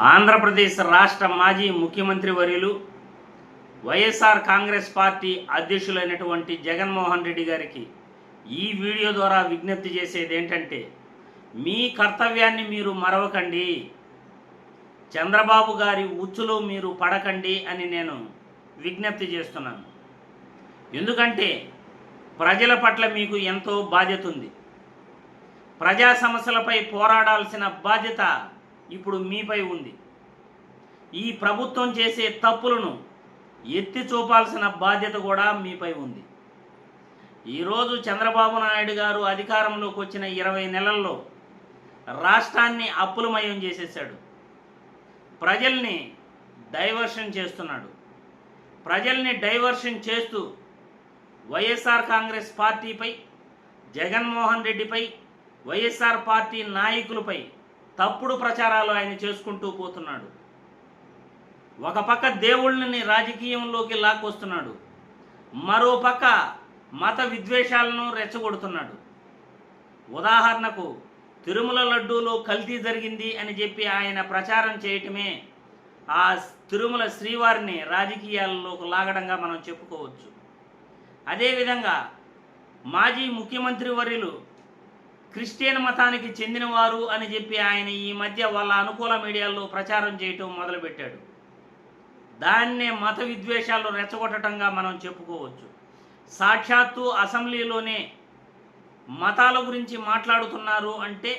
ఆంధ్రప్రదేశ్ రాష్ట్ర మాజీ ముఖ్యమంత్రి వర్యులు వైఎస్ఆర్ కాంగ్రెస్ పార్టీ అధ్యక్షులైనటువంటి జగన్మోహన్ రెడ్డి గారికి ఈ వీడియో ద్వారా విజ్ఞప్తి చేసేది ఏంటంటే, మీ కర్తవ్యాన్ని మీరు మరవకండి, చంద్రబాబు గారి ఉచ్చులో మీరు పడకండి అని నేను విజ్ఞప్తి చేస్తున్నాను. ఎందుకంటే ప్రజల పట్ల మీకు ఎంతో బాధ్యత ఉంది. ప్రజా సమస్యలపై పోరాడాల్సిన బాధ్యత ఇప్పుడు మీపై ఉంది. ఈ ప్రభుత్వం చేసే తప్పులను ఎత్తి చూపాల్సిన బాధ్యత కూడా మీపై ఉంది. ఈరోజు చంద్రబాబు నాయుడు గారు అధికారంలోకి వచ్చిన 20 నెలల్లో రాష్ట్రాన్ని అప్పులమయం చేసేసాడు. ప్రజల్ని డైవర్షన్ చేస్తున్నాడు. ప్రజల్ని డైవర్షన్ చేస్తూ వైఎస్ఆర్ కాంగ్రెస్ పార్టీపై, జగన్మోహన్ రెడ్డిపై, వైఎస్ఆర్ పార్టీ నాయకులపై తప్పుడు ప్రచారాలు ఆయన చేసుకుంటూ పోతున్నాడు. ఒక పక్క దేవుళ్ళని రాజకీయంలోకి లాక్కొస్తున్నాడు, మరో పక్క మత విద్వేషాలను రెచ్చగొడుతున్నాడు. ఉదాహరణకు తిరుమల లడ్డూలో కల్తీ జరిగింది అని చెప్పి ఆయన ప్రచారం చేయటమే ఆ తిరుమల శ్రీవారిని రాజకీయాల్లోకి లాగడంగా మనం చెప్పుకోవచ్చు. అదేవిధంగా మాజీ ముఖ్యమంత్రి వర్యులు క్రిస్టియన్ మతానికి చెందినవారు అని చెప్పి ఆయన ఈ మధ్య వాళ్ళ అనుకూల మీడియాల్లో ప్రచారం చేయటం మొదలుపెట్టాడు. దాన్నే మత విద్వేషాలు రెచ్చగొట్టడంగా మనం చెప్పుకోవచ్చు. సాక్షాత్తు అసెంబ్లీలోనే మతాల గురించి మాట్లాడుతున్నారు అంటే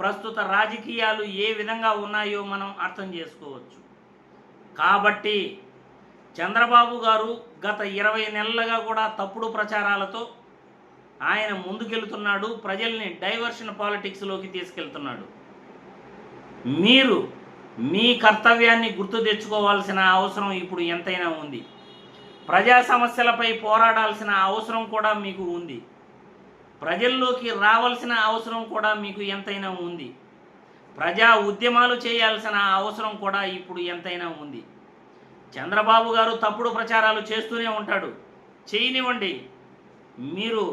ప్రస్తుత రాజకీయాలు ఏ విధంగా ఉన్నాయో మనం అర్థం చేసుకోవచ్చు. కాబట్టి చంద్రబాబు గారు గత 20 నెలలుగా కూడా తప్పుడు ప్రచారాలతో ఆయన ముందుకెళ్తున్నాడు. ప్రజల్ని డైవర్షన్ పాలిటిక్స్లోకి తీసుకెళ్తున్నాడు. మీరు మీ కర్తవ్యాన్ని గుర్తు తెచ్చుకోవాల్సిన అవసరం ఇప్పుడు ఎంతైనా ఉంది. ప్రజా సమస్యలపై పోరాడాల్సిన అవసరం కూడా మీకు ఉంది. ప్రజల్లోకి రావాల్సిన అవసరం కూడా మీకు ఎంతైనా ఉంది. ప్రజా ఉద్యమాలు చేయాల్సిన అవసరం కూడా ఇప్పుడు ఎంతైనా ఉంది. చంద్రబాబు గారు తప్పుడు ప్రచారాలు చేస్తూనే ఉంటాడు, చేయనివ్వండి. మీరు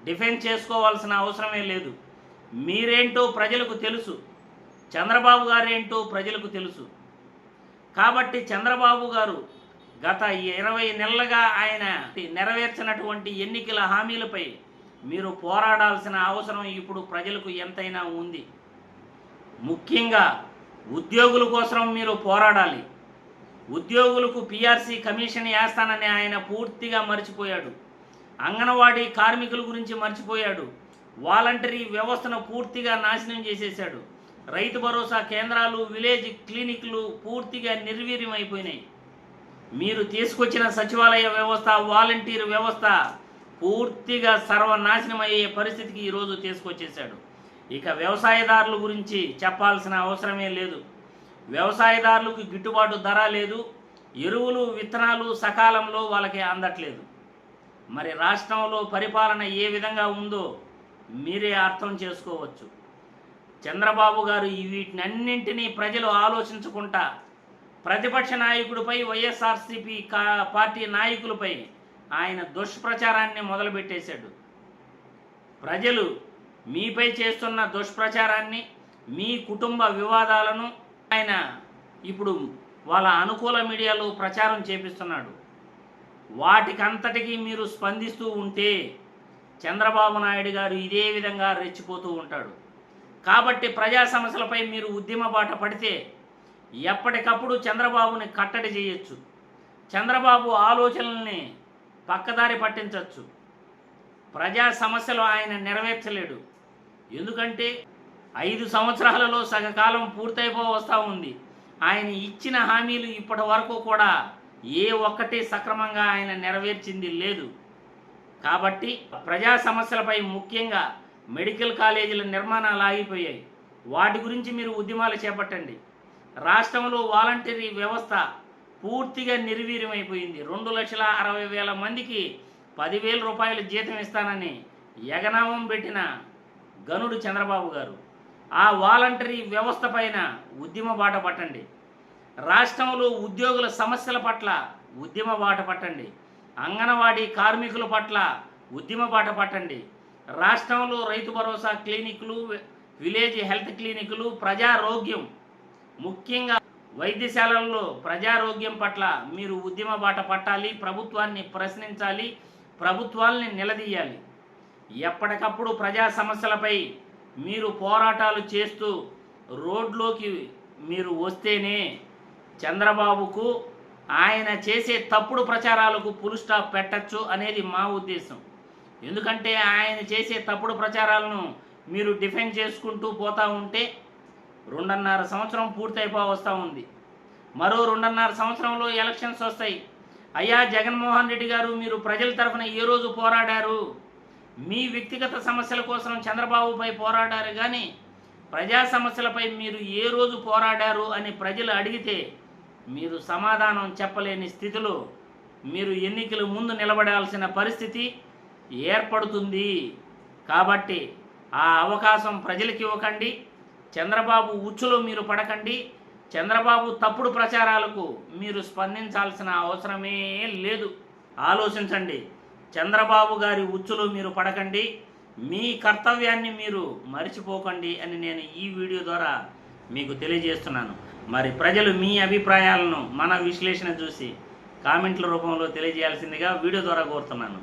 డిఫెండ్ చేసుకోవాల్సిన అవసరమే లేదు. మీరేంటో ప్రజలకు తెలుసు, చంద్రబాబు గారు ఏంటో ప్రజలకు తెలుసు. కాబట్టి చంద్రబాబు గారు గత 20 నెలలుగా ఆయన నెరవేర్చినటువంటి ఎన్నికల హామీలపై మీరు పోరాడాల్సిన అవసరం ఇప్పుడు ప్రజలకు ఎంతైనా ఉంది. ముఖ్యంగా ఉద్యోగుల కోసం మీరు పోరాడాలి. ఉద్యోగులకు పిఆర్సీ కమిషన్ వేస్తానని ఆయన పూర్తిగా మర్చిపోయాడు. అంగన్వాడీ కార్మికుల గురించి మర్చిపోయాడు. వాలంటరీ వ్యవస్థను పూర్తిగా నాశనం చేసేశాడు. రైతు భరోసా కేంద్రాలు, విలేజ్ క్లినిక్లు పూర్తిగా నిర్వీర్యమైపోయినాయి. మీరు తీసుకొచ్చిన సచివాలయ వ్యవస్థ, వాలంటీర్ వ్యవస్థ పూర్తిగా సర్వనాశనం అయ్యే పరిస్థితికి ఈరోజు తీసుకొచ్చేశాడు. ఇక వ్యవసాయదారుల గురించి చెప్పాల్సిన అవసరమే లేదు. వ్యవసాయదారులకు గిట్టుబాటు ధర లేదు. ఎరువులు, విత్తనాలు సకాలంలో వాళ్ళకి అందట్లేదు. మరి రాష్ట్రంలో పరిపాలన ఏ విధంగా ఉందో మీరే అర్థం చేసుకోవచ్చు. చంద్రబాబు గారు వీటినన్నింటినీ ప్రజలు ఆలోచించుకుంటా ప్రతిపక్ష నాయకుడిపై, వైఎస్ఆర్సీపీ పార్టీ నాయకులపై ఆయన దుష్ప్రచారాన్ని మొదలుపెట్టేశాడు. ప్రజలు మీపై చేస్తున్న దుష్ప్రచారాన్ని, మీ కుటుంబ వివాదాలను ఆయన ఇప్పుడు వాళ్ళ అనుకూల మీడియాలో ప్రచారం చేపిస్తున్నాడు. వాటికంతటికీ మీరు స్పందిస్తూ ఉంటే చంద్రబాబు నాయుడు గారు ఇదే విధంగా రెచ్చిపోతూ ఉంటాడు. కాబట్టి ప్రజా సమస్యలపై మీరు ఉద్యమ బాట పడితే ఎప్పటికప్పుడు చంద్రబాబుని కట్టడి చేయొచ్చు. చంద్రబాబు ఆలోచనల్ని పక్కదారి పట్టించవచ్చు. ప్రజా సమస్యలు ఆయన నెరవేర్చలేడు. ఎందుకంటే 5 సంవత్సరాలలో సగకాలం పూర్తయిపోవస్తూ ఉంది. ఆయన ఇచ్చిన హామీలు ఇప్పటి వరకు కూడా ఏ ఒక్కటి సక్రమంగా ఆయన నెరవేర్చింది లేదు. కాబట్టి ప్రజా సమస్యలపై ముఖ్యంగా మెడికల్ కాలేజీల నిర్మాణాలు ఆగిపోయాయి. వాటి గురించి మీరు ఉద్యమాలు చేపట్టండి. రాష్ట్రంలో వాలంటరీ వ్యవస్థ పూర్తిగా నిర్వీర్యమైపోయింది. 2,60,000 మందికి 10,000 రూపాయలు జీతం ఇస్తానని ఎగనామం పెట్టిన గనుడు చంద్రబాబు గారు. ఆ వాలంటరీ వ్యవస్థ పైన ఉద్యమ బాట పట్టండి. రాష్ట్రంలో ఉద్యోగుల సమస్యల పట్ల ఉద్యమ బాట పట్టండి. అంగన్వాడీ కార్మికుల పట్ల ఉద్యమ బాట పట్టండి. రాష్ట్రంలో రైతు భరోసా క్లినిక్లు, విలేజ్ హెల్త్ క్లినిక్లు, ప్రజారోగ్యం ముఖ్యంగా వైద్యశాలల్లో ప్రజారోగ్యం పట్ల మీరు ఉద్యమ బాట పట్టాలి, ప్రభుత్వాన్ని ప్రశ్నించాలి, ప్రభుత్వాల్ని నిలదీయాలి. ఎప్పటికప్పుడు ప్రజా సమస్యలపై మీరు పోరాటాలు చేస్తూ రోడ్లోకి మీరు వస్తేనే చంద్రబాబుకు ఆయన చేసే తప్పుడు ప్రచారాలకు ఫుల్ స్టాప్ పెట్టచ్చు అనేది మా ఉద్దేశం. ఎందుకంటే ఆయన చేసే తప్పుడు ప్రచారాలను మీరు డిఫెండ్ చేసుకుంటూ పోతూ ఉంటే 2.5 సంవత్సరం పూర్తయిపోవస్తూ ఉంది. మరో 2.5 సంవత్సరంలో ఎలక్షన్స్ వస్తాయి. అయ్యా జగన్మోహన్ రెడ్డి గారు, మీరు ప్రజల తరఫున ఏ రోజు పోరాడారు? మీ వ్యక్తిగత సమస్యల కోసం చంద్రబాబుపై పోరాడారు, కానీ ప్రజా సమస్యలపై మీరు ఏ రోజు పోరాడారు అని ప్రజలు అడిగితే మీరు సమాధానం చెప్పలేని స్థితిలో మీరు ఎన్నికల ముందు నిలబడాల్సిన పరిస్థితి ఏర్పడుతుంది. కాబట్టి ఆ అవకాశం ప్రజలకి ఇవ్వకండి. చంద్రబాబు ఉచ్చులో మీరు పడకండి. చంద్రబాబు తప్పుడు ప్రచారాలకు మీరు స్పందించాల్సిన అవసరమే లేదు. ఆలోచించండి. చంద్రబాబు గారి ఉచ్చులో మీరు పడకండి. మీ కర్తవ్యాన్ని మీరు మర్చిపోకండి అని నేను ఈ వీడియో ద్వారా మీకు తెలియజేస్తున్నాను. మరి ప్రజలు మీ అభిప్రాయాలను మన విశ్లేషణ చూసి కామెంట్ల రూపంలో తెలియజేయాల్సిందిగా వీడియో ద్వారా కోరుతున్నాను.